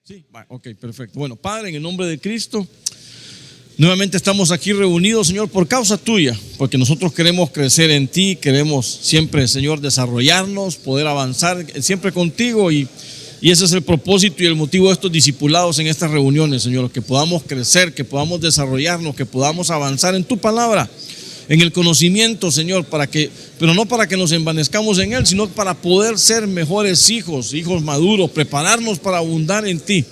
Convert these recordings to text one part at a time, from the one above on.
Sí, ok, perfecto. Bueno, Padre, en el nombre de Cristo, nuevamente estamos aquí reunidos, Señor, por causa tuya, porque nosotros queremos crecer en ti, queremos siempre, Señor, desarrollarnos, poder avanzar siempre contigo y ese es el propósito y el motivo de estos discipulados en estas reuniones, Señor, que podamos crecer, que podamos desarrollarnos, que podamos avanzar en tu palabra, en el conocimiento, Señor, pero no para que nos envanezcamos en él, sino para poder ser mejores hijos maduros, prepararnos para abundar en ti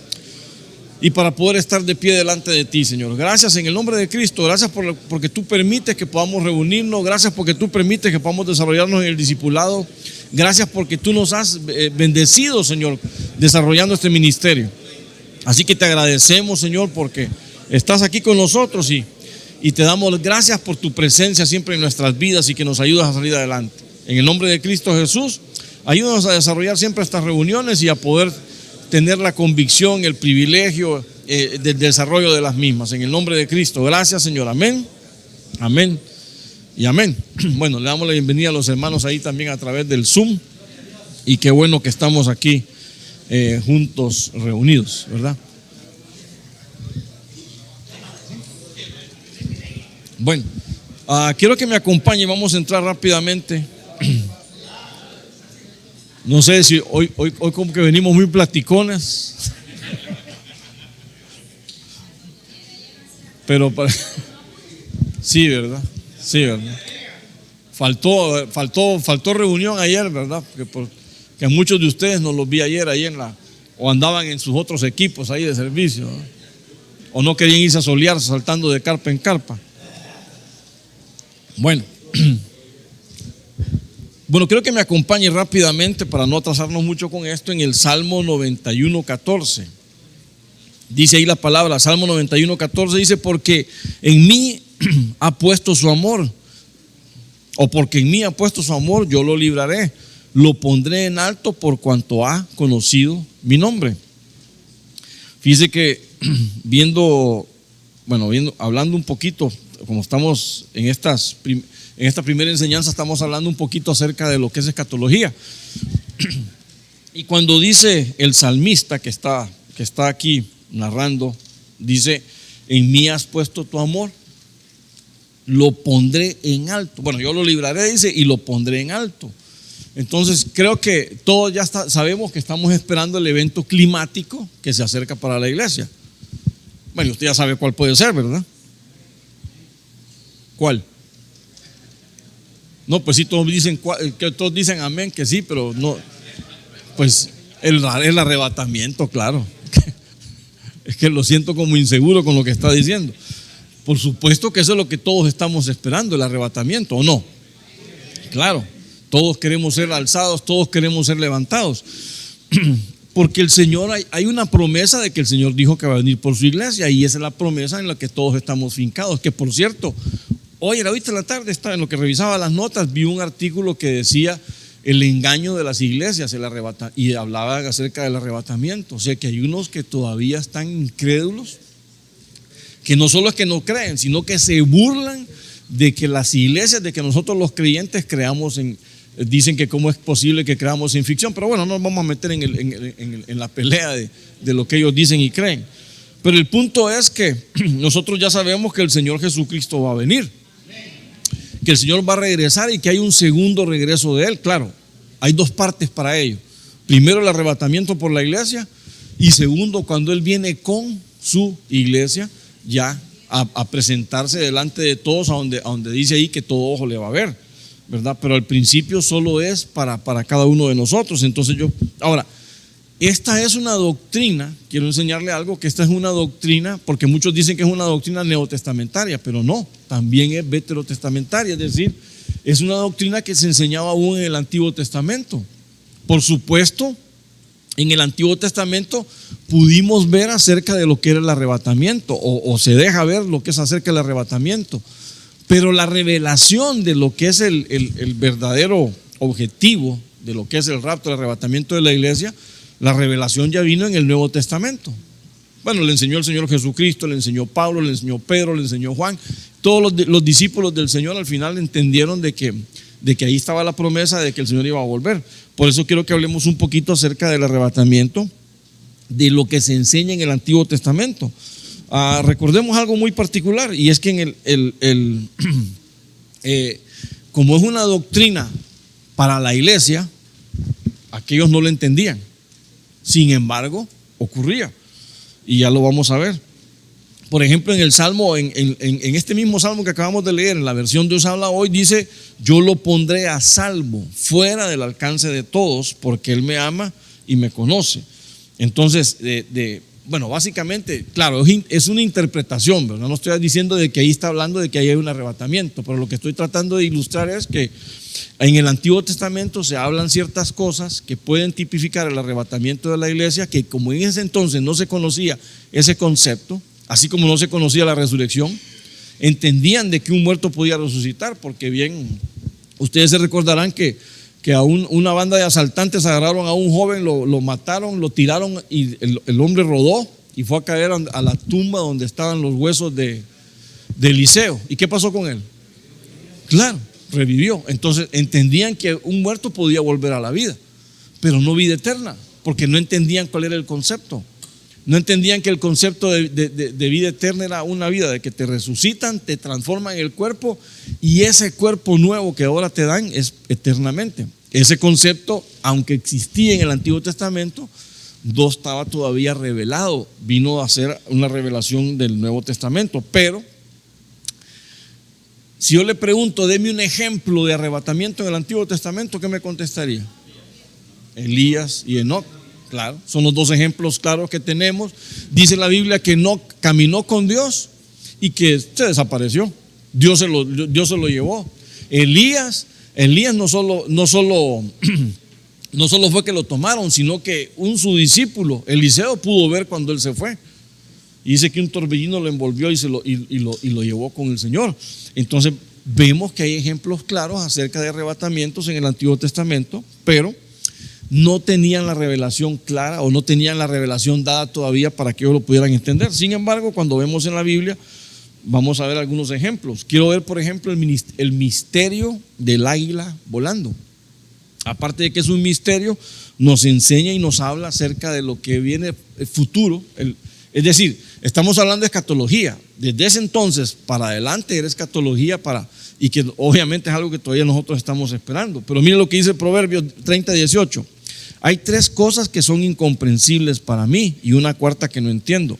y para poder estar de pie delante de ti, Señor. Gracias en el nombre de Cristo, gracias porque tú permites que podamos reunirnos, gracias porque tú permites que podamos desarrollarnos en el discipulado, gracias porque tú nos has bendecido, Señor, desarrollando este ministerio. Así que te agradecemos, Señor, porque estás aquí con nosotros y te damos gracias por tu presencia siempre en nuestras vidas y que nos ayudas a salir adelante. En el nombre de Cristo Jesús, ayúdanos a desarrollar siempre estas reuniones y a poder tener la convicción, el privilegio del desarrollo de las mismas. En el nombre de Cristo, gracias, Señor. Amén, amén y amén. Bueno, le damos la bienvenida a los hermanos ahí también a través del Zoom y qué bueno que estamos aquí juntos, reunidos, ¿verdad? Bueno, quiero que me acompañe, vamos a entrar rápidamente. No sé si hoy como que venimos muy platicones, pero sí, ¿verdad? Sí, ¿verdad? Faltó reunión ayer, ¿verdad? Que a muchos de ustedes no los vi ayer ahí o andaban en sus otros equipos ahí de servicio, ¿no? O no querían irse a solear saltando de carpa en carpa. Bueno, quiero que me acompañe rápidamente para no atrasarnos mucho con esto en el Salmo 91:14. Dice ahí la palabra, Salmo 91:14 dice: porque en mí ha puesto su amor, o porque en mí ha puesto su amor, yo lo libraré, lo pondré en alto por cuanto ha conocido mi nombre. Fíjese que hablando un poquito, como estamos en esta primera enseñanza, estamos hablando un poquito acerca de lo que es escatología. Y cuando dice el salmista que está aquí narrando, dice: en mí has puesto tu amor, lo pondré en alto. Bueno, yo lo libraré, dice, y lo pondré en alto. Entonces creo que todos ya sabemos que estamos esperando el evento climático que se acerca para la iglesia. Bueno, usted ya sabe cuál puede ser, ¿verdad? ¿Cuál? No, pues sí, todos dicen amén, que sí, pero no. Pues el arrebatamiento, claro. Es que lo siento como inseguro con lo que está diciendo. Por supuesto que eso es lo que todos estamos esperando, el arrebatamiento, ¿o no? Claro, todos queremos ser alzados, todos queremos ser levantados. Porque el Señor, hay una promesa de que el Señor dijo que va a venir por su iglesia, y esa es la promesa en la que todos estamos fincados. Que por cierto, ahorita en la tarde, en lo que revisaba las notas, vi un artículo que decía el engaño de las iglesias, y hablaba acerca del arrebatamiento. O sea que hay unos que todavía están incrédulos, que no solo es que no creen, sino que se burlan de que las iglesias, de que nosotros los creyentes dicen que cómo es posible que creamos en ficción. Pero bueno, no nos vamos a meter en la pelea de lo que ellos dicen y creen. Pero el punto es que nosotros ya sabemos que el Señor Jesucristo va a venir, que el Señor va a regresar y que hay un segundo regreso de Él. Claro, hay dos partes para ello: primero, el arrebatamiento por la iglesia, y segundo, cuando Él viene con su iglesia ya a presentarse delante de todos, a donde dice ahí que todo ojo le va a ver, ¿verdad? Pero al principio solo es para cada uno de nosotros. Entonces ahora, esta es una doctrina, quiero enseñarle algo, que esta es una doctrina, porque muchos dicen que es una doctrina neotestamentaria, pero no, también es veterotestamentaria, es decir, es una doctrina que se enseñaba aún en el Antiguo Testamento. Por supuesto, en el Antiguo Testamento pudimos ver acerca de lo que era el arrebatamiento, o se deja ver lo que es acerca del arrebatamiento, pero la revelación de lo que es el verdadero objetivo de lo que es el rapto, el arrebatamiento de la iglesia, la revelación ya vino en el Nuevo Testamento. Bueno, le enseñó el Señor Jesucristo, le enseñó Pablo, le enseñó Pedro, le enseñó Juan. Todos los discípulos del Señor al final entendieron de que ahí estaba la promesa de que el Señor iba a volver. Por eso quiero que hablemos un poquito acerca del arrebatamiento de lo que se enseña en el Antiguo Testamento. Recordemos algo muy particular, y es que como es una doctrina para la iglesia, aquellos no lo entendían. Sin embargo, ocurría, y ya lo vamos a ver. Por ejemplo, en el Salmo, en este mismo Salmo que acabamos de leer, en la versión Dios habla hoy, dice: yo lo pondré a salvo, fuera del alcance de todos, porque Él me ama y me conoce. Entonces, bueno, básicamente, claro, es una interpretación, ¿verdad? No estoy diciendo de que ahí está hablando de que ahí hay un arrebatamiento, pero lo que estoy tratando de ilustrar es que en el Antiguo Testamento se hablan ciertas cosas que pueden tipificar el arrebatamiento de la iglesia, que como en ese entonces no se conocía ese concepto, así como no se conocía la resurrección, entendían de que un muerto podía resucitar, porque bien, ustedes se recordarán que a una banda de asaltantes agarraron a un joven, lo mataron, lo tiraron, y el hombre rodó y fue a caer a la tumba donde estaban los huesos de Eliseo. ¿Y qué pasó con él? Claro, revivió. Entonces entendían que un muerto podía volver a la vida, pero no vida eterna, porque no entendían cuál era el concepto. No entendían que el concepto de vida eterna era una vida de que te resucitan, te transforman el cuerpo, y ese cuerpo nuevo que ahora te dan es eternamente. Ese concepto, aunque existía en el Antiguo Testamento, no estaba todavía revelado. Vino a ser una revelación del Nuevo Testamento. Pero si yo le pregunto, deme un ejemplo de arrebatamiento en el Antiguo Testamento, ¿qué me contestaría? Elías y Enoc. Claro, son los dos ejemplos claros que tenemos. Dice la Biblia que Enoc caminó con Dios y que se desapareció. Dios se lo llevó. Elías no solo fue que lo tomaron, sino que su discípulo Eliseo pudo ver cuando él se fue. Y dice que un torbellino lo envolvió y lo llevó con el Señor. Entonces vemos que hay ejemplos claros acerca de arrebatamientos en el Antiguo Testamento, pero no tenían la revelación clara, o no tenían la revelación dada todavía para que ellos lo pudieran entender. Sin embargo, cuando vemos en la Biblia, vamos a ver algunos ejemplos. Quiero ver, por ejemplo, el misterio del águila volando. Aparte de que es un misterio, nos enseña y nos habla acerca de lo que viene el futuro. Es decir, estamos hablando de escatología. Desde ese entonces para adelante era escatología, y que obviamente es algo que todavía nosotros estamos esperando. Pero mire lo que dice Proverbios 30:18. Hay tres cosas que son incomprensibles para mí, y una cuarta que no entiendo: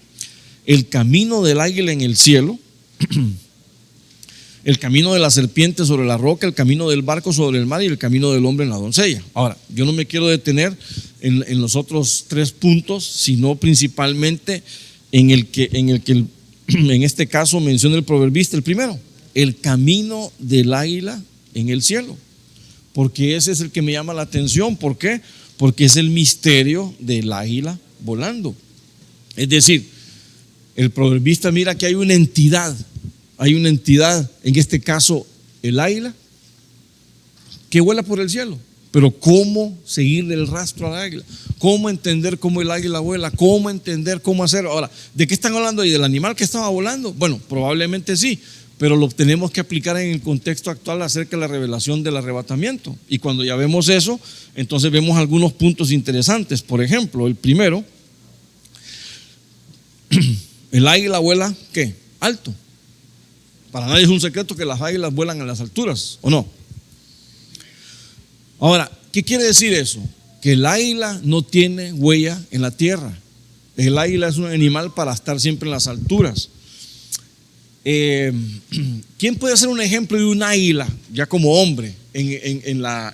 el camino del águila en el cielo, el camino de la serpiente sobre la roca, el camino del barco sobre el mar, y el camino del hombre en la doncella. Ahora, yo no me quiero detener en los otros tres puntos, sino principalmente en este caso menciona el proverbista, el primero: el camino del águila en el cielo, porque ese es el que me llama la atención. ¿Por qué? Porque es el misterio del águila volando. Es decir, el proverbista mira que hay una entidad, en este caso el águila, que vuela por el cielo. Pero ¿cómo seguirle el rastro al águila? ¿Cómo entender cómo el águila vuela? ¿Cómo entender cómo hacerlo? Ahora, ¿de qué están hablando ahí? ¿Del animal que estaba volando? Bueno, probablemente sí, pero lo tenemos que aplicar en el contexto actual acerca de la revelación del arrebatamiento. Y cuando ya vemos eso, entonces vemos algunos puntos interesantes. Por ejemplo, el primero: el águila vuela, ¿qué? Alto. Para nadie es un secreto que las águilas vuelan a las alturas, ¿o no? Ahora, ¿qué quiere decir eso? Que el águila no tiene huella en la tierra. El águila es un animal para estar siempre en las alturas. ¿Quién puede hacer un ejemplo de un águila ya como hombre en la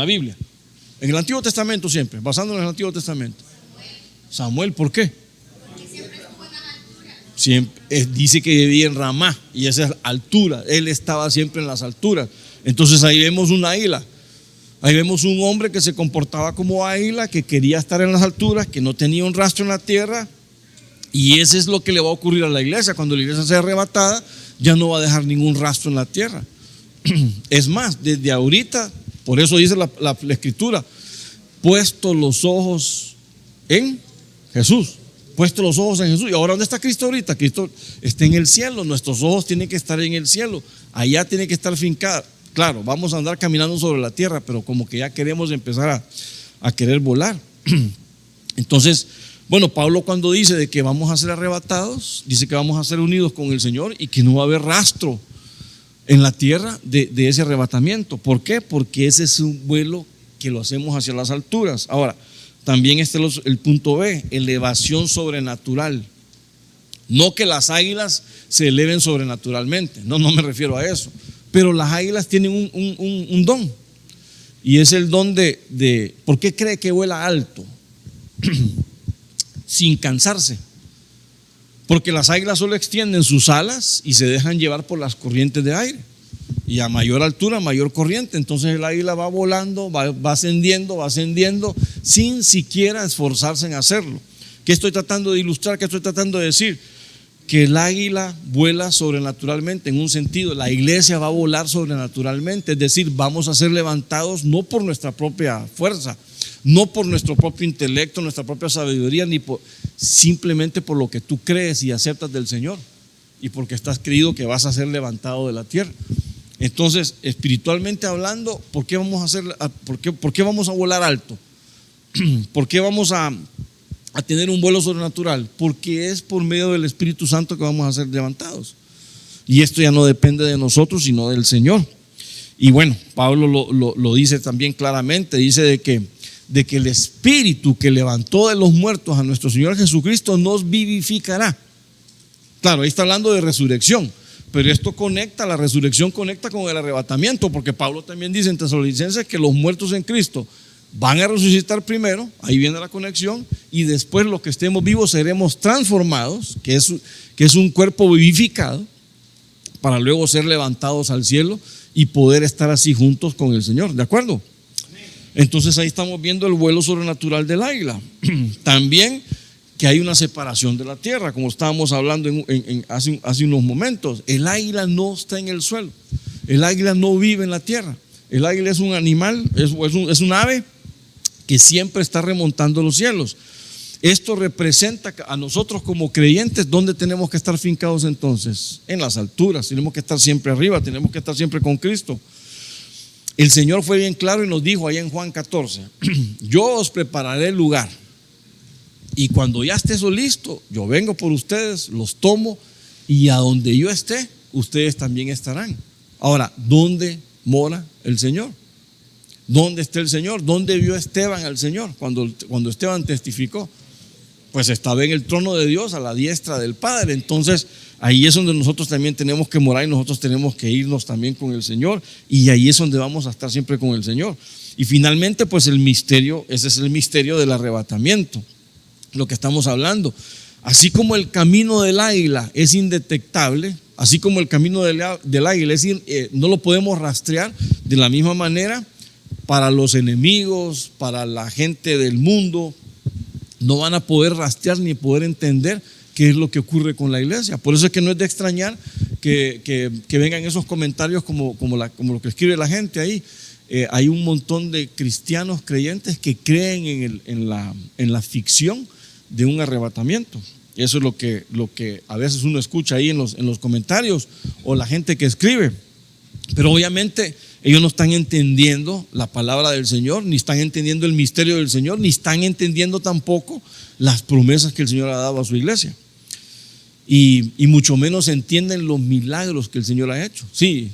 Biblia? En el Antiguo Testamento siempre, basándonos en el Antiguo Testamento. Samuel, ¿por qué? Porque siempre estuvo en las alturas. Siempre, dice que vivía en Ramá, y esa es altura. Él estaba siempre en las alturas. Entonces ahí vemos un águila. Ahí vemos un hombre que se comportaba como águila, que quería estar en las alturas, que no tenía un rastro en la tierra. Y eso es lo que le va a ocurrir a la iglesia. Cuando la iglesia sea arrebatada, ya no va a dejar ningún rastro en la tierra. Es más, desde ahorita, por eso dice la escritura: puesto los ojos en Jesús. Puesto los ojos en Jesús. ¿Y ahora dónde está Cristo ahorita? Cristo está en el cielo. Nuestros ojos tienen que estar en el cielo. Allá tiene que estar fincada. Claro, vamos a andar caminando sobre la tierra, pero como que ya queremos empezar a querer volar. Entonces, bueno, Pablo cuando dice de que vamos a ser arrebatados, dice que vamos a ser unidos con el Señor y que no va a haber rastro en la tierra de ese arrebatamiento. ¿Por qué? Porque ese es un vuelo que lo hacemos hacia las alturas. Ahora, también este es el punto B, elevación sobrenatural. No que las águilas se eleven sobrenaturalmente, no me refiero a eso. Pero las águilas tienen un don, y es el don de ¿por qué cree que vuela alto? Sin cansarse. Porque las águilas solo extienden sus alas y se dejan llevar por las corrientes de aire. Y a mayor altura, mayor corriente. Entonces el águila va volando, va ascendiendo, sin siquiera esforzarse en hacerlo. ¿Qué estoy tratando de ilustrar? ¿Qué estoy tratando de decir? Que el águila vuela sobrenaturalmente, en un sentido. La iglesia va a volar sobrenaturalmente. Es decir, vamos a ser levantados no por nuestra propia fuerza, no por nuestro propio intelecto, nuestra propia sabiduría, simplemente por lo que tú crees y aceptas del Señor, y porque estás creído que vas a ser levantado de la tierra. Entonces, espiritualmente hablando, ¿por qué vamos a volar alto? ¿Por qué vamos a tener un vuelo sobrenatural? Porque es por medio del Espíritu Santo que vamos a ser levantados. Y esto ya no depende de nosotros, sino del Señor. Y bueno, Pablo lo dice también claramente, dice de que el Espíritu que levantó de los muertos a nuestro Señor Jesucristo nos vivificará. Claro, ahí está hablando de resurrección, pero la resurrección conecta con el arrebatamiento, porque Pablo también dice en Tesalonicenses que los muertos en Cristo van a resucitar primero, ahí viene la conexión, y después los que estemos vivos seremos transformados, que es un cuerpo vivificado, para luego ser levantados al cielo y poder estar así juntos con el Señor, ¿de acuerdo? Entonces ahí estamos viendo el vuelo sobrenatural del águila. También que hay una separación de la tierra, como estábamos hablando hace unos momentos. El águila no está en el suelo, el águila no vive en la tierra. El águila es un animal, es un ave que siempre está remontando los cielos. Esto representa a nosotros como creyentes. ¿Dónde tenemos que estar fincados entonces? En las alturas. Tenemos que estar siempre arriba, tenemos que estar siempre con Cristo. El Señor fue bien claro y nos dijo allá en Juan 14: yo os prepararé el lugar, y cuando ya esté eso listo, yo vengo por ustedes, los tomo, y a donde yo esté, ustedes también estarán. Ahora, ¿dónde mora el Señor? ¿Dónde está el Señor? ¿Dónde vio Esteban al Señor cuando Esteban testificó? Pues estaba en el trono de Dios, a la diestra del Padre. Entonces ahí es donde nosotros también tenemos que morar, y nosotros tenemos que irnos también con el Señor, y ahí es donde vamos a estar siempre con el Señor. Y finalmente, pues ese es el misterio del arrebatamiento, lo que estamos hablando. Así como el camino del águila es indetectable, así como el camino del águila no lo podemos rastrear, de la misma manera para los enemigos, para la gente del mundo, no van a poder rastrear ni poder entender qué es lo que ocurre con la iglesia. Por eso es que no es de extrañar que vengan esos comentarios como lo que escribe la gente ahí. Hay un montón de cristianos creyentes que creen en la ficción de un arrebatamiento. Eso es lo que a veces uno escucha ahí en los comentarios, o la gente que escribe. Pero obviamente ellos no están entendiendo la palabra del Señor, ni están entendiendo el misterio del Señor, ni están entendiendo tampoco las promesas que el Señor ha dado a su iglesia. Y mucho menos entienden los milagros que el Señor ha hecho. Sí.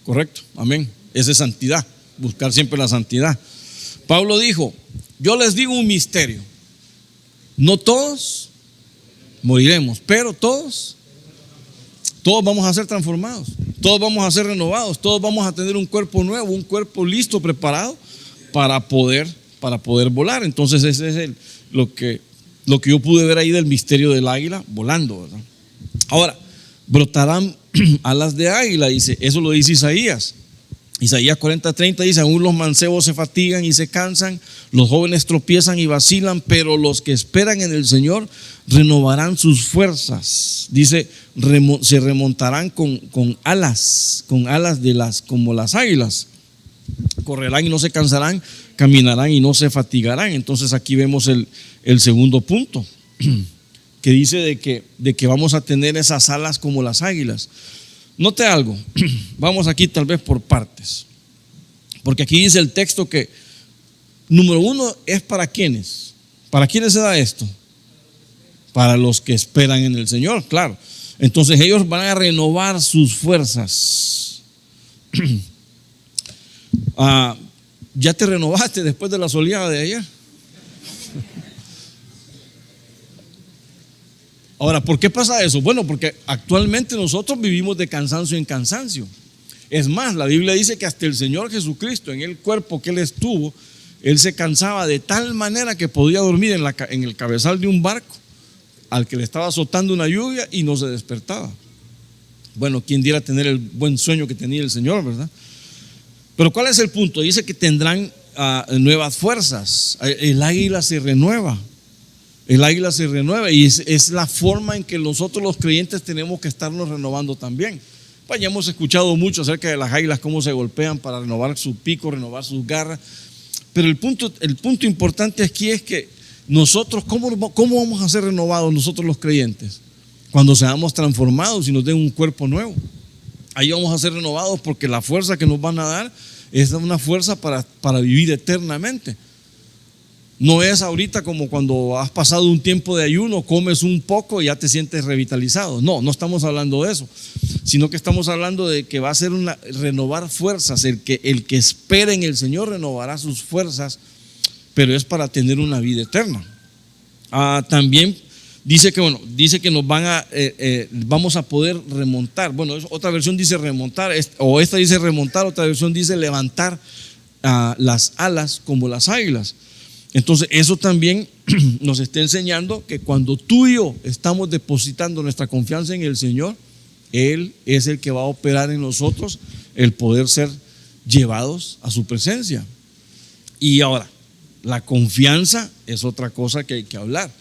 Correcto, amén. Esa es santidad, buscar siempre la santidad. Pablo dijo: yo les digo un misterio, no todos moriremos, pero todos vamos a ser transformados, todos vamos a ser renovados, todos vamos a tener un cuerpo nuevo, un cuerpo listo, preparado para poder volar. Entonces ese es lo que yo pude ver ahí del misterio del águila volando, ¿verdad? Ahora, brotarán alas de águila, dice, eso lo dice Isaías 40:30, dice: aún los mancebos se fatigan y se cansan, los jóvenes tropiezan y vacilan, pero los que esperan en el Señor renovarán sus fuerzas. Dice, se remontarán con alas como las águilas. correrán y no se cansarán, caminarán y no se fatigarán. Entonces aquí vemos el segundo punto, que dice de que vamos a tener esas alas como las águilas. Note algo, vamos aquí tal vez por partes, porque aquí dice el texto que número uno es para quiénes. ¿Para quiénes se da esto? Para los que esperan en el Señor, claro. Entonces ellos van a renovar sus fuerzas. ¿Ya te renovaste después de la soleada de ayer? Ahora, ¿por qué pasa eso? Bueno, porque actualmente nosotros vivimos de cansancio en cansancio. Es más, la Biblia dice que hasta el Señor Jesucristo, en el cuerpo que Él estuvo, Él se cansaba de tal manera que podía dormir en el cabezal de un barco al que le estaba azotando una lluvia y no se despertaba. Bueno, quien diera tener el buen sueño que tenía el Señor, ¿verdad? Pero ¿cuál es el punto? Dice que tendrán nuevas fuerzas. El águila se renueva. El águila se renueva y es la forma en que nosotros los creyentes tenemos que estarnos renovando también. Pues ya hemos escuchado mucho acerca de las águilas, cómo se golpean para renovar su pico, renovar sus garras. Pero el punto importante aquí es que nosotros, ¿cómo vamos a ser renovados nosotros los creyentes? Cuando seamos transformados y nos den un cuerpo nuevo. Ahí vamos a ser renovados porque la fuerza que nos van a dar es una fuerza para vivir eternamente. No es ahorita como cuando has pasado un tiempo de ayuno, comes un poco y ya te sientes revitalizado. No estamos hablando de eso, sino que estamos hablando de que va a ser renovar fuerzas. El que espera en el Señor renovará sus fuerzas, pero es para tener una vida eterna. También dice que nos vamos a poder remontar. Bueno, otra versión dice remontar, o esta dice remontar, otra versión dice levantar las alas como las águilas. Entonces eso también nos está enseñando que cuando tú y yo estamos depositando nuestra confianza en el Señor, Él es el que va a operar en nosotros el poder ser llevados a su presencia. Y ahora, la confianza es otra cosa que hay que hablar,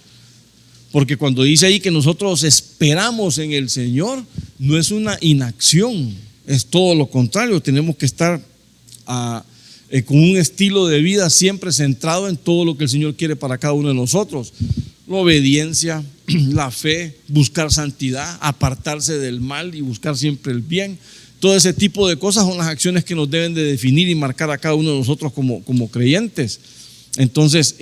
porque cuando dice ahí que nosotros esperamos en el Señor, no es una inacción, es todo lo contrario. Tenemos que estar con un estilo de vida siempre centrado en todo lo que el Señor quiere para cada uno de nosotros. La obediencia, la fe, buscar santidad, apartarse del mal y buscar siempre el bien. Todo ese tipo de cosas son las acciones que nos deben de definir y marcar a cada uno de nosotros como creyentes. Entonces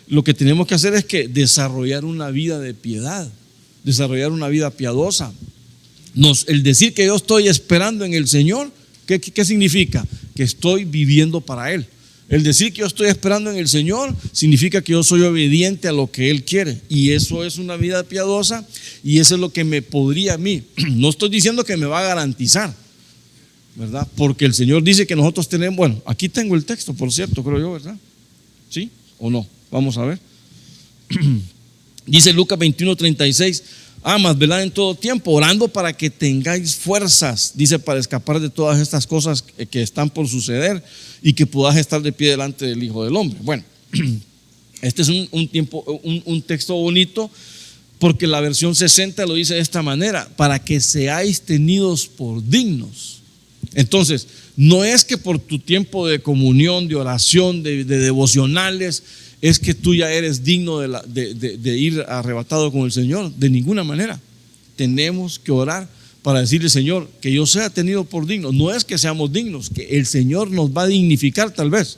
lo que tenemos que hacer es que desarrollar una vida de piedad, desarrollar una vida piadosa. El decir que yo estoy esperando en el Señor, ¿qué significa? Que estoy viviendo para Él. El decir que yo estoy esperando en el Señor significa que yo soy obediente a lo que Él quiere, y eso es una vida piadosa, y eso es lo que me podría a mí. No estoy diciendo que me va a garantizar, ¿verdad? Porque el Señor dice que nosotros tenemos, bueno, aquí tengo el texto, por cierto, creo yo, ¿verdad? ¿Sí o no? Vamos a ver. Dice Lucas 21:36: Amas, velad en todo tiempo, orando para que tengáis fuerzas, dice, para escapar de todas estas cosas que están por suceder y que puedas estar de pie delante del Hijo del Hombre. Bueno, este es un texto bonito, porque la versión 60 lo dice de esta manera: para que seáis tenidos por dignos. Entonces, no es que por tu tiempo de comunión, de oración, de devocionales, es que tú ya eres digno de ir arrebatado con el Señor. De ninguna manera. Tenemos que orar para decirle: Señor, que yo sea tenido por digno. No es que seamos dignos, que el Señor nos va a dignificar tal vez,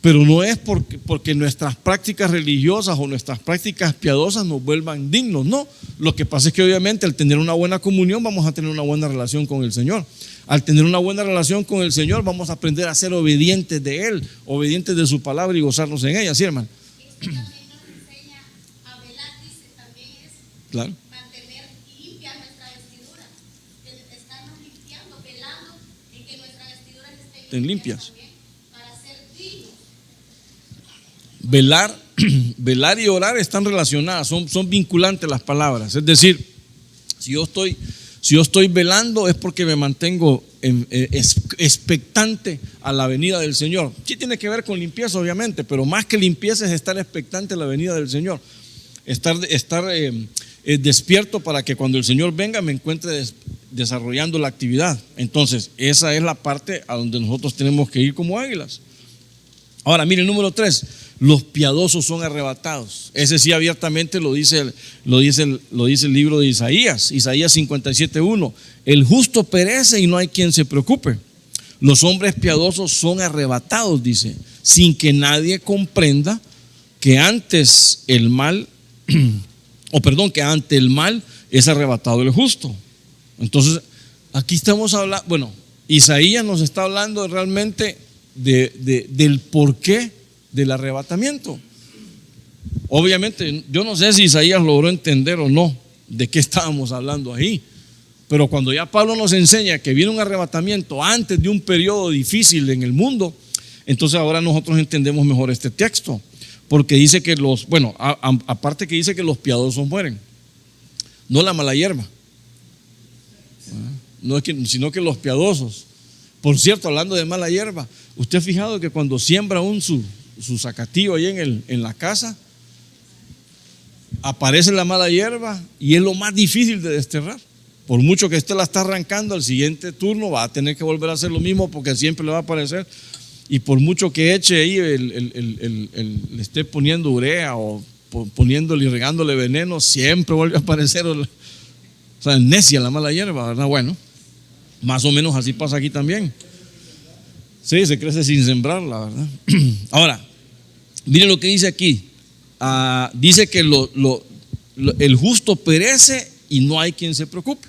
pero no es porque nuestras prácticas religiosas o nuestras prácticas piadosas nos vuelvan dignos. No, lo que pasa es que obviamente al tener una buena comunión vamos a tener una buena relación con el Señor. Al tener una buena relación con el Señor vamos a aprender a ser obedientes de Él, obedientes de su palabra y gozarnos en ella, ¿sí, hermano? Esto también nos enseña a velar, dice, también es Claro. mantener limpia nuestra vestidura, estarnos limpiando, velando en que nuestras vestiduras estén limpias también, para ser dignos. Velar y orar están relacionadas, son vinculantes las palabras. Es decir, si yo estoy velando es porque me mantengo expectante a la venida del Señor. Sí tiene que ver con limpieza, obviamente, pero más que limpieza es estar expectante a la venida del Señor. Estar despierto para que cuando el Señor venga me encuentre desarrollando la actividad. Entonces, esa es la parte a donde nosotros tenemos que ir como águilas. Ahora, mire, el número 3, los piadosos son arrebatados. Ese sí abiertamente lo dice el libro de Isaías 57:1. El justo perece y no hay quien se preocupe. Los hombres piadosos son arrebatados, dice, sin que nadie comprenda que antes el mal, que ante el mal es arrebatado el justo. Entonces, aquí estamos hablando, bueno, Isaías nos está hablando realmente del porqué del arrebatamiento. Obviamente, yo no sé si Isaías logró entender o no de qué estábamos hablando ahí, pero cuando ya Pablo nos enseña que viene un arrebatamiento antes de un periodo difícil en el mundo, entonces ahora nosotros entendemos mejor este texto, porque dice que aparte que dice que los piadosos mueren, no la mala hierba, sino que los piadosos. Por cierto, hablando de mala hierba, ¿usted ha fijado que cuando siembra su zacatillo ahí en la casa, aparece la mala hierba y es lo más difícil de desterrar? Por mucho que usted la está arrancando, al siguiente turno va a tener que volver a hacer lo mismo porque siempre le va a aparecer. Y por mucho que eche ahí, le esté poniendo urea o poniéndole y regándole veneno, siempre vuelve a aparecer. O sea, necia la mala hierba, ¿verdad? Bueno, más o menos así pasa aquí también. Sí, se crece sin sembrarla, ¿verdad? Ahora, mire lo que dice aquí. Dice que el justo perece y no hay quien se preocupe.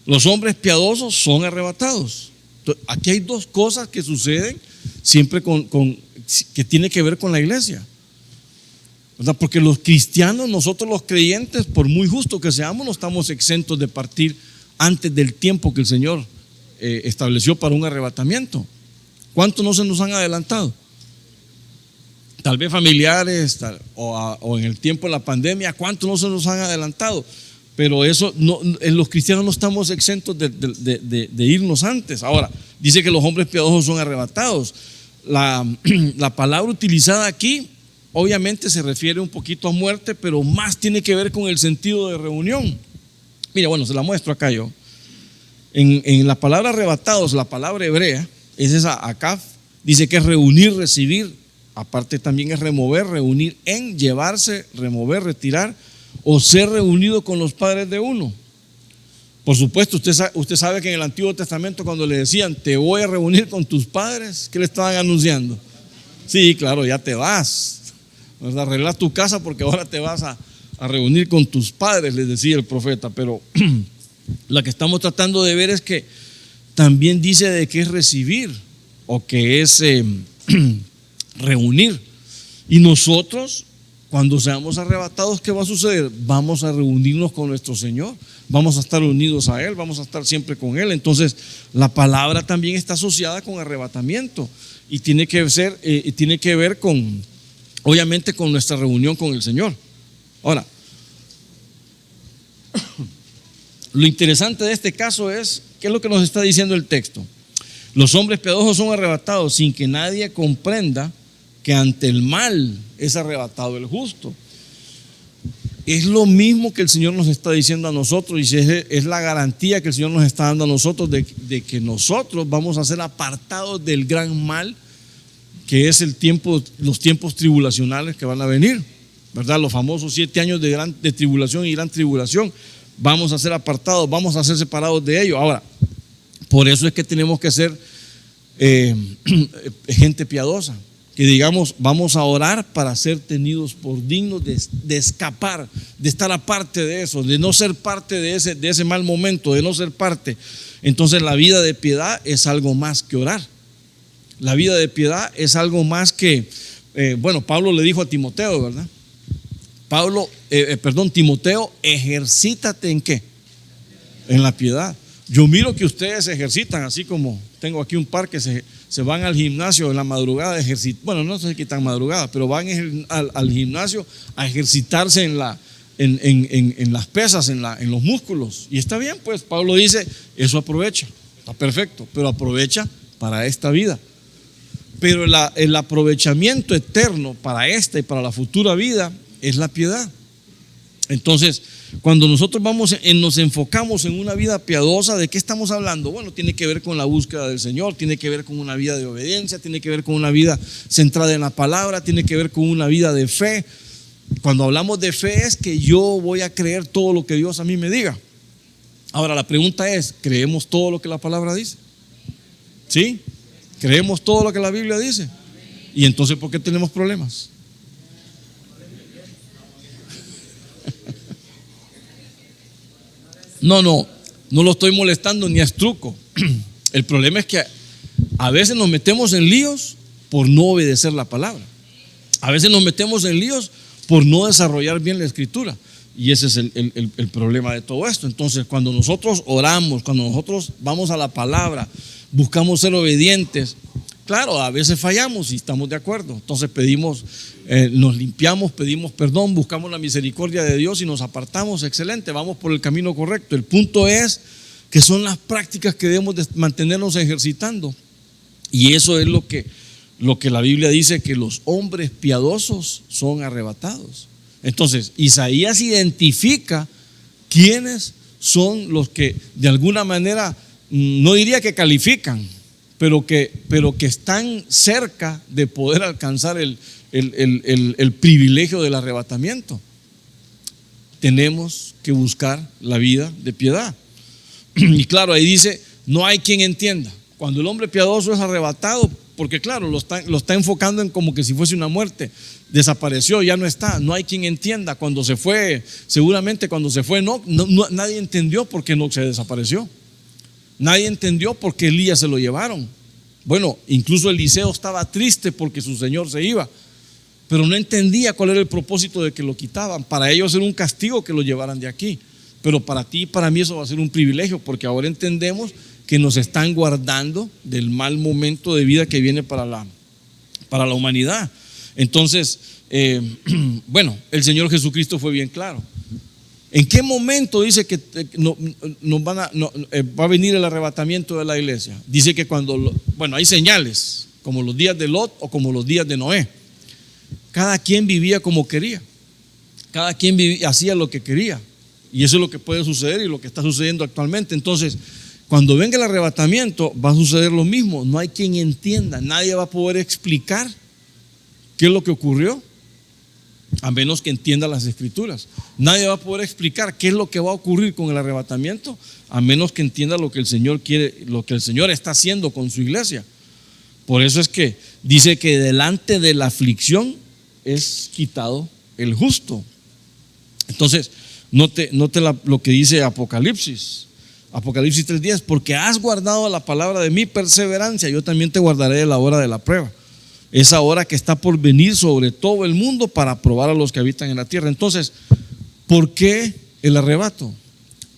Los hombres piadosos son arrebatados. Entonces, aquí hay dos cosas que suceden siempre que tiene que ver con la iglesia, ¿verdad? Porque los cristianos, nosotros los creyentes, por muy justos que seamos, no estamos exentos de partir antes del tiempo que el Señor estableció para un arrebatamiento. ¿Cuántos no se nos han adelantado? Tal vez familiares o en el tiempo de la pandemia, ¿cuántos no se nos han adelantado? Pero eso no, los cristianos no estamos exentos de irnos antes. Ahora, dice que los hombres piadosos son arrebatados. La palabra utilizada aquí obviamente se refiere un poquito a muerte, pero más tiene que ver con el sentido de reunión. Mira, bueno, se la muestro acá yo. En la palabra arrebatados, la palabra hebrea es esa akaf, dice que es reunir, recibir. Aparte también es remover, reunir en, llevarse, remover, retirar o ser reunido con los padres de uno. Por supuesto, usted sabe que en el Antiguo Testamento cuando le decían te voy a reunir con tus padres, ¿qué le estaban anunciando? Sí, claro, ya te vas, ¿verdad? Arregla tu casa porque ahora te vas a reunir con tus padres, les decía el profeta. Pero la que estamos tratando de ver es que también dice de qué es recibir o que es reunir. Y nosotros, cuando seamos arrebatados, ¿qué va a suceder? Vamos a reunirnos con nuestro Señor, vamos a estar unidos a Él, vamos a estar siempre con Él. Entonces, la palabra también está asociada con arrebatamiento y tiene que ver con, obviamente, con nuestra reunión con el Señor. Ahora, lo interesante de este caso es, ¿qué es lo que nos está diciendo el texto? Los hombres piadosos son arrebatados sin que nadie comprenda que ante el mal es arrebatado el justo. Es lo mismo que el Señor nos está diciendo a nosotros, y es la garantía que el Señor nos está dando a nosotros de que nosotros vamos a ser apartados del gran mal que es los tiempos tribulacionales que van a venir, ¿verdad? Los famosos 7 años de tribulación y gran tribulación. Vamos a ser apartados, vamos a ser separados de ellos. Ahora, por eso es que tenemos que ser gente piadosa, que digamos, vamos a orar para ser tenidos por dignos de escapar, de estar aparte de eso, de no ser parte de ese mal momento, de no ser parte. Entonces la vida de piedad es algo más que orar. La vida de piedad es algo más que, Pablo le dijo a Timoteo, ¿verdad? Timoteo, ejercítate ¿en qué? En la piedad. Yo miro que ustedes se ejercitan, así como tengo aquí un par que se van al gimnasio en la madrugada, bueno, no sé qué tan madrugada, pero van al gimnasio a ejercitarse en las pesas, en los músculos. Y está bien, pues Pablo dice, eso aprovecha, está perfecto, pero aprovecha para esta vida. Pero el aprovechamiento eterno para esta y para la futura vida es la piedad. Entonces, cuando nosotros nos enfocamos en una vida piadosa, ¿de qué estamos hablando? Bueno, tiene que ver con la búsqueda del Señor, tiene que ver con una vida de obediencia, tiene que ver con una vida centrada en la palabra, tiene que ver con una vida de fe. Cuando hablamos de fe es que yo voy a creer todo lo que Dios a mí me diga. Ahora la pregunta es, ¿creemos todo lo que la palabra dice? ¿Sí? ¿Creemos todo lo que la Biblia dice? ¿Y entonces por qué tenemos problemas? No lo estoy molestando ni a estruco. El problema es que a veces nos metemos en líos por no obedecer la palabra. A veces nos metemos en líos por no desarrollar bien la escritura. Y ese es el problema de todo esto. Entonces, cuando nosotros oramos, cuando nosotros vamos a la palabra, buscamos ser obedientes, claro, a veces fallamos y estamos de acuerdo. Entonces pedimos, nos limpiamos, pedimos perdón, buscamos la misericordia de Dios y nos apartamos. Excelente, vamos por el camino correcto. El punto es que son las prácticas que debemos de mantenernos ejercitando. Y eso es lo que la Biblia dice, que los hombres piadosos son arrebatados. Entonces, Isaías identifica quiénes son los que de alguna manera, no diría que califican, pero que están cerca de poder alcanzar el privilegio del arrebatamiento. Tenemos que buscar la vida de piedad. Y claro, ahí dice, no hay quien entienda. Cuando el hombre piadoso es arrebatado, porque claro, lo está enfocando en como que si fuese una muerte, desapareció, ya no está, no hay quien entienda. Cuando se fue, seguramente cuando se fue, nadie entendió por qué no se desapareció. Nadie entendió por qué Elías se lo llevaron. Bueno, incluso Eliseo estaba triste porque su señor se iba, pero no entendía cuál era el propósito de que lo quitaban. Para ellos era un castigo que lo llevaran de aquí, pero para ti y para mí eso va a ser un privilegio, porque ahora entendemos que nos están guardando del mal momento de vida que viene para la humanidad. Entonces, bueno, el Señor Jesucristo fue bien claro. ¿En qué momento dice que va a venir el arrebatamiento de la iglesia? Dice que hay señales, como los días de Lot o como los días de Noé. Cada quien vivía como quería, cada quien hacía lo que quería, y eso es lo que puede suceder y lo que está sucediendo actualmente. Entonces, cuando venga el arrebatamiento va a suceder lo mismo. No hay quien entienda, nadie va a poder explicar qué es lo que ocurrió, a menos que entienda las escrituras. Nadie va a poder explicar qué es lo que va a ocurrir con el arrebatamiento, a menos que entienda lo que el Señor quiere, lo que el Señor está haciendo con su iglesia. Por eso es que dice que delante de la aflicción es quitado el justo. Entonces, note lo que dice Apocalipsis 3:10, porque has guardado la palabra de mi perseverancia, yo también te guardaré de la hora de la prueba, esa hora que está por venir sobre todo el mundo para probar a los que habitan en la tierra. Entonces, ¿por qué el arrebato?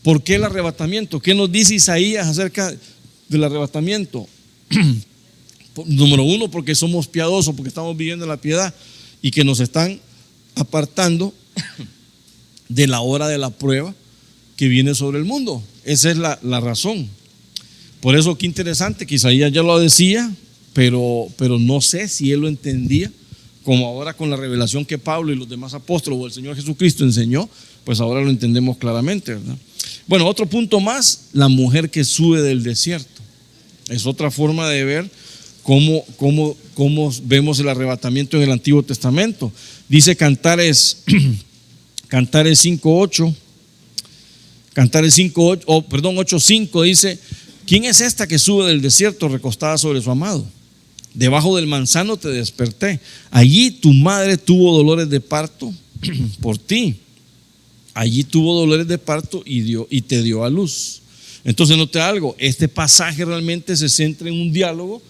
¿Por qué el arrebatamiento? ¿Qué nos dice Isaías acerca del arrebatamiento? Número uno, porque somos piadosos, porque estamos viviendo en la piedad y que nos están apartando de la hora de la prueba que viene sobre el mundo. Esa es la razón. Por eso, qué interesante que Isaías ya lo decía, pero no sé si él lo entendía, como ahora con la revelación que Pablo y los demás apóstoles o el Señor Jesucristo enseñó, pues ahora lo entendemos claramente, ¿verdad? Bueno, otro punto más, la mujer que sube del desierto. Es otra forma de ver cómo vemos el arrebatamiento en el Antiguo Testamento. Dice Cantares 5:8. Cantares 8:5 dice: ¿quién es esta que sube del desierto recostada sobre su amado? Debajo del manzano te desperté. Allí tu madre tuvo dolores de parto por ti. Allí tuvo dolores de parto y te dio a luz. Entonces, note algo, este pasaje realmente se centra en un diálogo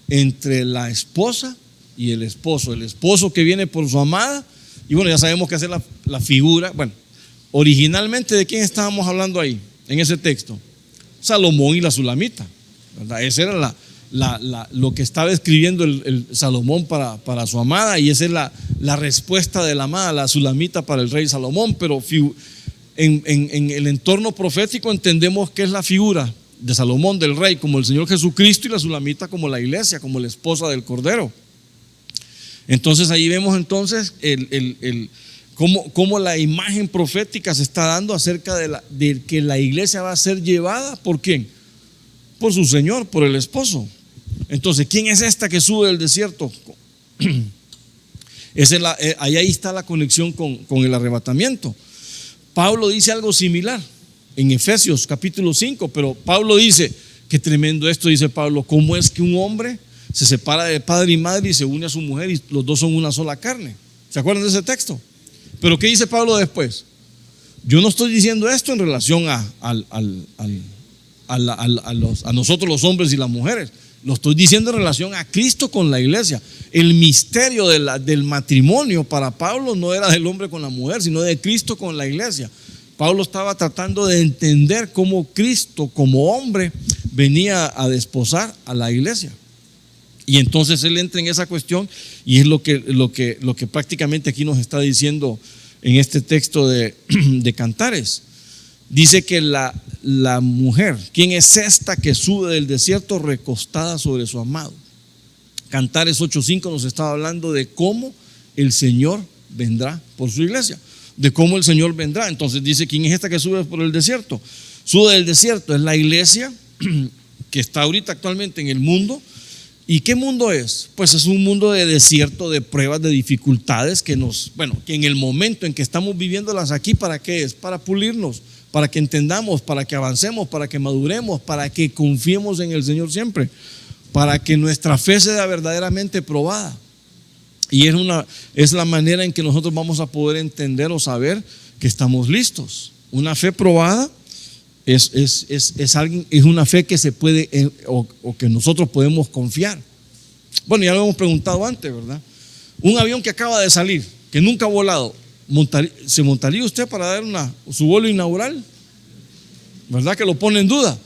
entre la esposa y el esposo que viene por su amada. Y bueno, ya sabemos que hacer la figura. Bueno, originalmente, ¿de quién estábamos hablando ahí en ese texto? Salomón y la Sulamita, ¿verdad? Esa era lo que estaba escribiendo el Salomón para su amada, y esa es la respuesta de la amada, la Sulamita, para el rey Salomón. Pero en el entorno profético entendemos que es la figura de Salomón, del rey, como el Señor Jesucristo, y la Sulamita como la iglesia, como la esposa del Cordero. Entonces ahí vemos entonces cómo la imagen profética se está dando acerca de que la iglesia va a ser llevada ¿por quién? Por su Señor, por el esposo. Entonces, ¿quién es esta que sube del desierto? Ahí está la conexión con el arrebatamiento. Pablo dice algo similar en Efesios capítulo 5, pero Pablo dice, qué tremendo esto, dice Pablo, ¿cómo es que un hombre se separa de padre y madre y se une a su mujer y los dos son una sola carne? ¿Se acuerdan de ese texto? Pero ¿qué dice Pablo después? Yo no estoy diciendo esto en relación a nosotros los hombres y las mujeres. Lo estoy diciendo en relación a Cristo con la iglesia. El misterio del matrimonio para Pablo no era del hombre con la mujer, sino de Cristo con la iglesia. Pablo estaba tratando de entender cómo Cristo como hombre venía a desposar a la iglesia. Y entonces él entra en esa cuestión y es lo que prácticamente aquí nos está diciendo en este texto de Cantares. Dice que la mujer, ¿quién es esta que sube del desierto recostada sobre su amado? Cantares 8:5 nos estaba hablando de cómo el Señor vendrá por su iglesia, de cómo el Señor vendrá. Entonces dice, ¿quién es esta que sube por el desierto? Sube del desierto, es la iglesia que está ahorita actualmente en el mundo. ¿Y qué mundo es? Pues es un mundo de desierto, de pruebas, de dificultades que en el momento en que estamos viviéndolas aquí, ¿para qué es? Para pulirnos, para que entendamos, para que avancemos, para que maduremos, para que confiemos en el Señor siempre, para que nuestra fe sea verdaderamente probada. Y es la manera en que nosotros vamos a poder entender o saber que estamos listos. Una fe probada es una fe que se puede o que nosotros podemos confiar. Bueno, ya lo hemos preguntado antes, ¿verdad? Un avión que acaba de salir, que nunca ha volado, ¿se montaría usted para dar su vuelo inaugural? ¿Verdad que lo pone en duda?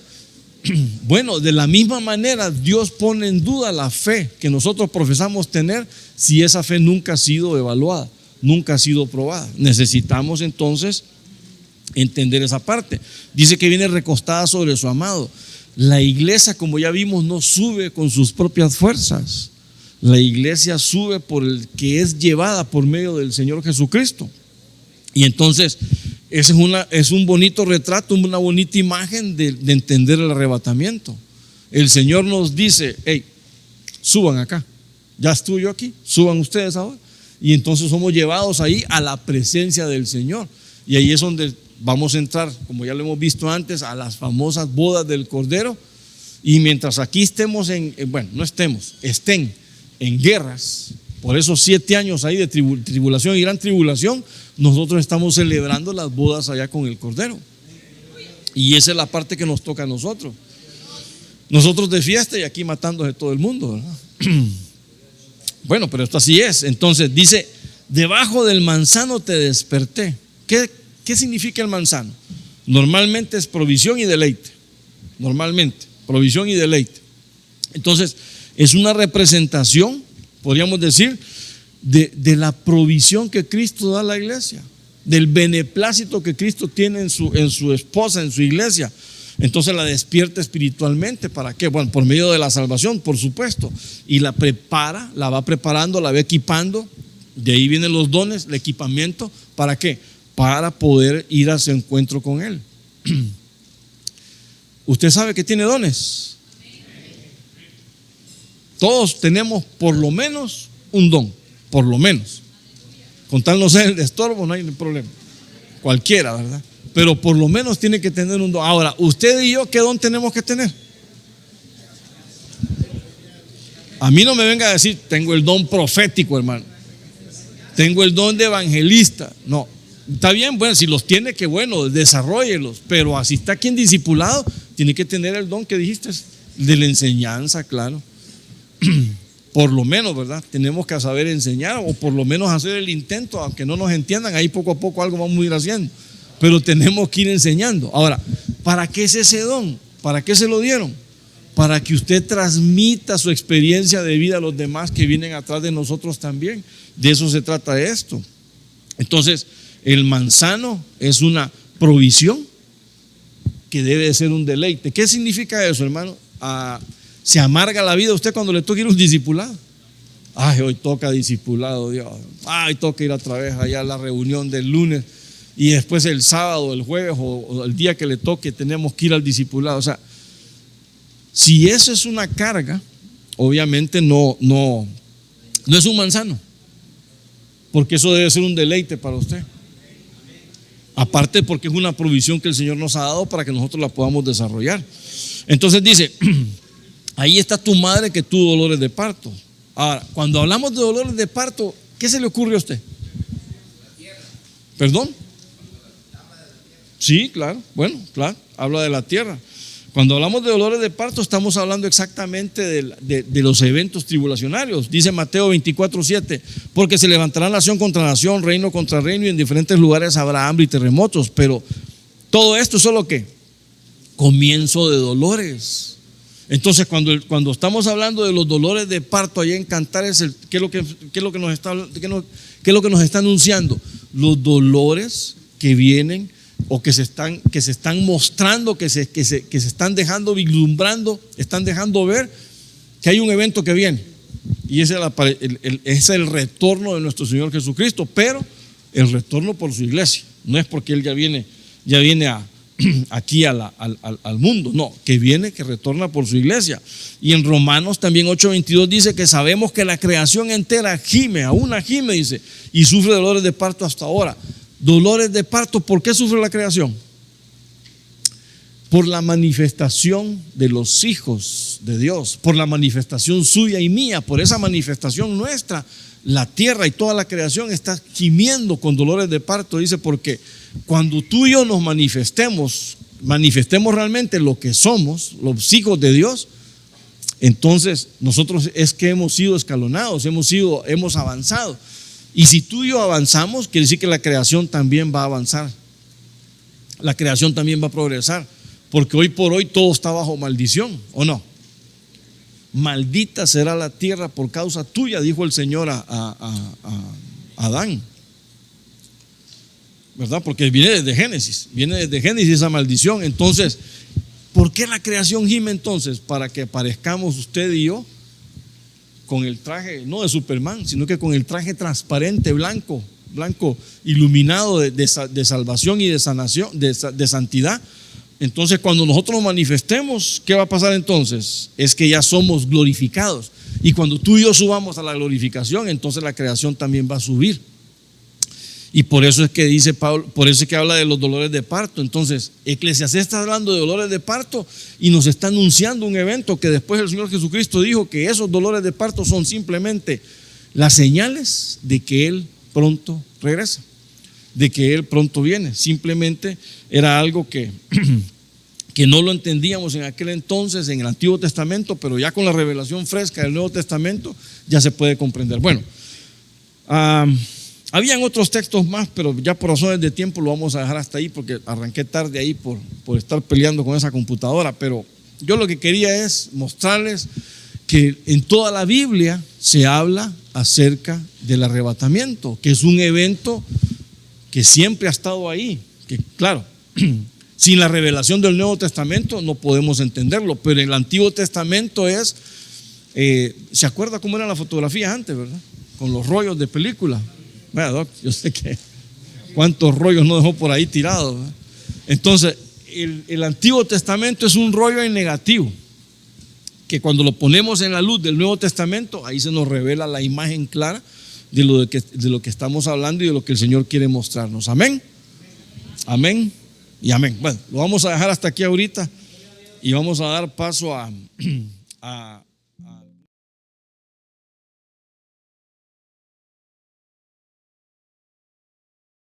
Bueno, de la misma manera Dios pone en duda la fe que nosotros profesamos tener si esa fe nunca ha sido evaluada, nunca ha sido probada. Necesitamos entonces entender esa parte. Dice que viene recostada sobre su amado. La iglesia, como ya vimos, no sube con sus propias fuerzas. La iglesia sube por el que es llevada por medio del Señor Jesucristo. Y entonces es un bonito retrato, una bonita imagen de entender el arrebatamiento. El Señor nos dice, hey, suban acá, ya estuve yo aquí, suban ustedes ahora. Y entonces somos llevados ahí a la presencia del Señor. Y ahí es donde vamos a entrar, como ya lo hemos visto antes, a las famosas bodas del Cordero. Y mientras aquí estén en guerras, por esos 7 años ahí de tribulación y gran tribulación, nosotros estamos celebrando las bodas allá con el Cordero. Y esa es la parte que nos toca a nosotros. Nosotros de fiesta y aquí matándose todo el mundo, ¿verdad? Bueno, pero esto así es. Entonces dice, debajo del manzano te desperté. ¿Qué significa el manzano? Normalmente es provisión y deleite. Normalmente, provisión y deleite. Entonces, es una representación, podríamos decir, de la provisión que Cristo da a la iglesia, del beneplácito que Cristo tiene en su esposa, en su iglesia. Entonces la despierta espiritualmente. ¿Para qué? Bueno, por medio de la salvación, por supuesto. Y la prepara, la va preparando, la va equipando. De ahí vienen los dones, el equipamiento. ¿Para qué? Para poder ir a su encuentro con Él. ¿Usted sabe que tiene dones? Todos tenemos por lo menos un don, por lo menos. Con tal no ser el de estorbo, no hay problema. Cualquiera, ¿verdad? Pero por lo menos tiene que tener un don. Ahora, usted y yo, ¿qué don tenemos que tener? A mí no me venga a decir, tengo el don profético, hermano. Tengo el don de evangelista. No, está bien, bueno, si los tiene, que bueno, desarróllelos. Pero así está quien discipulado, tiene que tener el don que dijiste, de la enseñanza, claro. Por lo menos, ¿verdad? Tenemos que saber enseñar, o por lo menos hacer el intento, aunque no nos entiendan, ahí poco a poco algo vamos a ir haciendo. Pero tenemos que ir enseñando. Ahora, ¿para qué es ese don? ¿Para qué se lo dieron? Para que usted transmita su experiencia de vida a los demás que vienen atrás de nosotros también. De eso se trata esto. Entonces, el manzano es una provisión que debe de ser un deleite. ¿Qué significa eso, hermano? Se amarga la vida a usted cuando le toca ir a un discipulado. Ay, hoy toca discipulado, Dios. Ay, toca ir otra vez allá a la reunión del lunes. Y después el sábado, el jueves o el día que le toque tenemos que ir al discipulado. O sea, si eso es una carga, obviamente no es un manzano, porque eso debe ser un deleite para usted. Aparte porque es una provisión que el Señor nos ha dado para que nosotros la podamos desarrollar. Entonces dice, ahí está tu madre que tuvo dolores de parto. Ahora, cuando hablamos de dolores de parto, ¿qué se le ocurre a usted? ¿Perdón? Sí, claro, bueno, claro, habla de la tierra. Cuando hablamos de dolores de parto, estamos hablando exactamente de los eventos tribulacionarios. Dice Mateo 24:7, porque se levantará nación contra nación, reino contra reino, y en diferentes lugares habrá hambre y terremotos. Pero todo esto es solo ¿qué? Comienzo de dolores. Entonces, cuando estamos hablando de los dolores de parto allá en Cantares, ¿qué es lo que nos está anunciando? Los dolores que vienen o que se están mostrando, que se están dejando vislumbrando, están dejando ver que hay un evento que viene. Y ese es el retorno de nuestro Señor Jesucristo, pero el retorno por su iglesia. No es porque Él ya viene aquí al mundo, no, que retorna por su iglesia. Y en Romanos también 8:22 dice que sabemos que la creación entera gime, dice, y sufre dolores de parto hasta ahora. Dolores de parto, ¿por qué sufre la creación? Por la manifestación de los hijos de Dios, por la manifestación suya y mía, por esa manifestación nuestra, la tierra y toda la creación está gimiendo con dolores de parto, dice, porque cuando tú y yo nos manifestemos realmente lo que somos, los hijos de Dios, entonces nosotros es que hemos sido escalonados, hemos avanzado. Y si tú y yo avanzamos, quiere decir que la creación también va a avanzar. La creación también va a progresar, porque hoy por hoy todo está bajo maldición, ¿o no? Maldita será la tierra por causa tuya, dijo el Señor a Adán. ¿Verdad? Porque viene desde Génesis esa maldición. Entonces, ¿por qué la creación gime entonces? Para que aparezcamos usted y yo con el traje, no de Superman, sino que con el traje transparente, blanco, iluminado de salvación y de sanación, de santidad. Entonces, cuando nosotros nos manifestemos, ¿qué va a pasar entonces? Es que ya somos glorificados. Y cuando tú y yo subamos a la glorificación, entonces la creación también va a subir. Y por eso es que dice Pablo, por eso es que habla de los dolores de parto. Entonces, Eclesiastés está hablando de dolores de parto y nos está anunciando un evento que después el Señor Jesucristo dijo que esos dolores de parto son simplemente las señales de que Él pronto regresa, de que Él pronto viene. Simplemente era algo que no lo entendíamos en aquel entonces, en el Antiguo Testamento, pero ya con la revelación fresca del Nuevo Testamento ya se puede comprender. Bueno, habían otros textos más, pero ya por razones de tiempo lo vamos a dejar hasta ahí porque arranqué tarde ahí por estar peleando con esa computadora. Pero yo lo que quería es mostrarles que en toda la Biblia se habla acerca del arrebatamiento, que es un evento que siempre ha estado ahí, que claro, sin la revelación del Nuevo Testamento no podemos entenderlo, pero en el Antiguo Testamento ¿se acuerda cómo eran las fotografías antes, verdad? Con los rollos de película. Bueno, Doc, yo sé que cuántos rollos no dejó por ahí tirados, ¿verdad? Entonces, el Antiguo Testamento es un rollo en negativo, que cuando lo ponemos en la luz del Nuevo Testamento, ahí se nos revela la imagen clara de lo que estamos hablando y de lo que el Señor quiere mostrarnos. Amén, amén y amén. Bueno, lo vamos a dejar hasta aquí ahorita y vamos a dar paso a